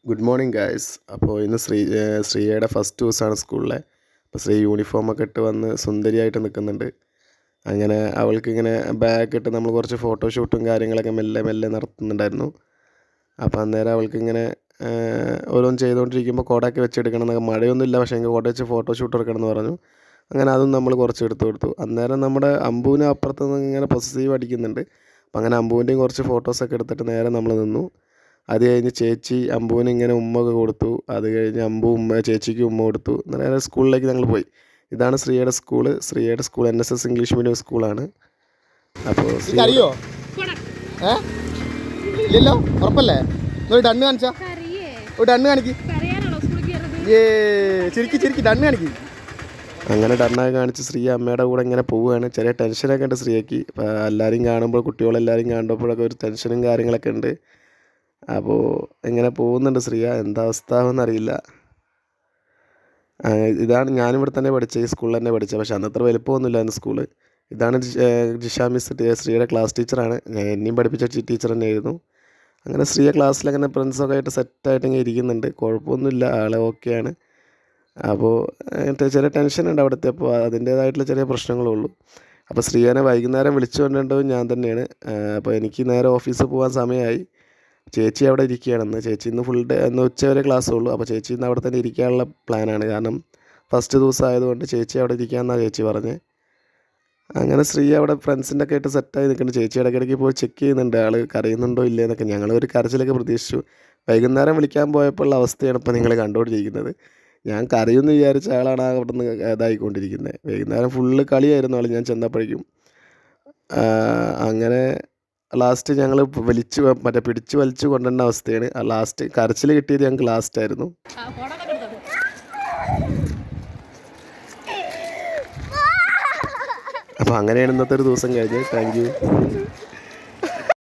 Good morning guys. അപ്പോൾ ഇന്ന് ശ്രീയയുടെ first ദിവസമാണ് സ്കൂളിലെ. അപ്പോൾ ശ്രീ യൂണിഫോമൊക്കെ ഇട്ട് വന്ന് സുന്ദരിയായിട്ട് നിൽക്കുന്നുണ്ട്. അങ്ങനെ അവൾക്കിങ്ങനെ ബാഗ് ഇട്ട് നമ്മൾ കുറച്ച് ഫോട്ടോഷൂട്ടും കാര്യങ്ങളൊക്കെ മെല്ലെ മെല്ലെ നടത്തുന്നുണ്ടായിരുന്നു. അപ്പോൾ അന്നേരം അവൾക്കിങ്ങനെ ഓരോന്ന് ചെയ്തുകൊണ്ടിരിക്കുമ്പോൾ കുടയൊക്കെ വെച്ചെടുക്കണം എന്നൊക്കെ, മഴയൊന്നുമില്ല പക്ഷേ എങ്കിൽ കുട വെച്ച് ഫോട്ടോഷൂട്ട് എടുക്കണം എന്ന് പറഞ്ഞു. അങ്ങനെ അതും നമ്മൾ കുറച്ച് എടുത്തു കൊടുത്തു. അന്നേരം നമ്മുടെ അമ്പൂവിന് അപ്പുറത്ത് നിന്ന് ഇങ്ങനെ പൊസസീവ് അടിക്കുന്നുണ്ട്. അപ്പോൾ അങ്ങനെ അമ്പൂവിൻ്റെയും കുറച്ച് ഫോട്ടോസൊക്കെ എടുത്തിട്ട് നേരെ നമ്മൾ നിന്നു. അത് കഴിഞ്ഞ് ചേച്ചി അമ്പുവിന് ഇങ്ങനെ ഉമ്മ ഒക്കെ കൊടുത്തു. അത് കഴിഞ്ഞ് അമ്പു ചേച്ചിക്ക് ഉമ്മ കൊടുത്തു. നേരെ സ്കൂളിലേക്ക് ഞങ്ങൾ പോയി. ഇതാണ് ശ്രീയുടെ സ്കൂൾ NSS ഇംഗ്ലീഷ് മീഡിയം സ്കൂളാണ്. അപ്പോൾ അറിയോ ഇല്ലല്ലോ, ഉറപ്പല്ലേ? ഡണ്ണ് കാണിച്ചാ, ഡണ്ണ് കാണിക്ക്, ചിരിക്കി ഡണ്ണ് കാണിക്ക്. അങ്ങനെ ഡണ്ണൊക്കെ കാണിച്ച് ശ്രീ അമ്മയുടെ കൂടെ ഇങ്ങനെ പോവുകയാണ്. ചെറിയ ടെൻഷനൊക്കെ ഉണ്ട് ശ്രീയക്ക്. എല്ലാവരും കാണുമ്പോൾ, കുട്ടികളെല്ലാവരും കാണുമ്പോഴൊക്കെ ഒരു ടെൻഷനും കാര്യങ്ങളൊക്കെ ഉണ്ട്. അപ്പോൾ ഇങ്ങനെ പോകുന്നുണ്ട് ശ്രീയ. എന്താ അവസ്ഥ എന്നറിയില്ല. ഇതാണ് ഞാനിവിടെ തന്നെ പഠിച്ചത്, ഈ സ്കൂളിൽ തന്നെ പഠിച്ചത്. പക്ഷേ അന്നത്ര വലുപ്പമൊന്നുമില്ലായിരുന്നു സ്കൂള്. ഇതാണ് ജിഷ മിസ്, ശ്രീയുടെ ക്ലാസ് ടീച്ചറാണ്. എന്നെയും പഠിപ്പിച്ച ടീച്ചർ തന്നെയായിരുന്നു. അങ്ങനെ ശ്രീയ ക്ലാസ്സിലങ്ങനെ ഫ്രണ്ട്സൊക്കെ ആയിട്ട് സെറ്റായിട്ട് ഇങ്ങനെ ഇരിക്കുന്നുണ്ട്. കുഴപ്പമൊന്നുമില്ല, ആളെ ഓക്കെയാണ്. അപ്പോൾ ചെറിയ ടെൻഷനുണ്ട് അവിടുത്തെ. അപ്പോൾ അതിൻ്റേതായിട്ടുള്ള ചെറിയ പ്രശ്നങ്ങളേ ഉള്ളൂ. അപ്പോൾ ശ്രീയനെ വൈകുന്നേരം വിളിച്ചു കൊണ്ടുണ്ടത് ഞാൻ തന്നെയാണ്. അപ്പോൾ എനിക്ക് നേരെ ഓഫീസിൽ പോകാൻ സമയമായി. ചേച്ചി അവിടെ ഇരിക്കുകയാണെന്ന്. ചേച്ചി ഇന്ന് ഫുൾ ഡേ, ഇന്ന് ഉച്ചവരെ ക്ലാസ് ഉള്ളൂ. അപ്പോൾ ചേച്ചി ഇന്ന് അവിടെ തന്നെ ഇരിക്കാനുള്ള പ്ലാനാണ്. കാരണം ഫസ്റ്റ് ദിവസം ആയതുകൊണ്ട് ചേച്ചി അവിടെ ഇരിക്കാമെന്നാണ് ചേച്ചി പറഞ്ഞത്. അങ്ങനെ ശ്രീ അവിടെ ഫ്രണ്ട്സിൻ്റെ ഒക്കെ ആയിട്ട് സെറ്റായി നിൽക്കുന്നുണ്ട്. ചേച്ചി ഇടയ്ക്കിടയ്ക്ക് പോയി ചെക്ക് ചെയ്യുന്നുണ്ട് ആൾ കരയുന്നുണ്ടോ ഇല്ലേ എന്നൊക്കെ. ഞങ്ങളൊരു കരച്ചിലൊക്കെ പ്രതീക്ഷിച്ചു. വൈകുന്നേരം വിളിക്കാൻ പോയപ്പോൾ ഉള്ള അവസ്ഥയാണ് ഇപ്പോൾ നിങ്ങൾ കണ്ടുകൊണ്ടിരിക്കുന്നത്. ഞാൻ കരയുമെന്ന് വിചാരിച്ച ആളാണ് അവിടെ നിന്ന് ഇതായിക്കൊണ്ടിരിക്കുന്നത്. വൈകുന്നേരം ഫുള്ള് കളിയായിരുന്നു ആൾ ഞാൻ ചെന്നപ്പോഴേക്കും. അങ്ങനെ ലാസ്റ്റ് ഞങ്ങൾ പിടിച്ച് വലിച്ചു കൊണ്ടുവരുന്ന അവസ്ഥയാണ്. ലാസ്റ്റ് കരച്ചിൽ കിട്ടിയത് ഞങ്ങൾക്ക് ലാസ്റ്റായിരുന്നു. അപ്പോൾ അങ്ങനെയാണ് ഇന്നത്തെ ഒരു ദിവസം കഴിഞ്ഞ്. Thank you.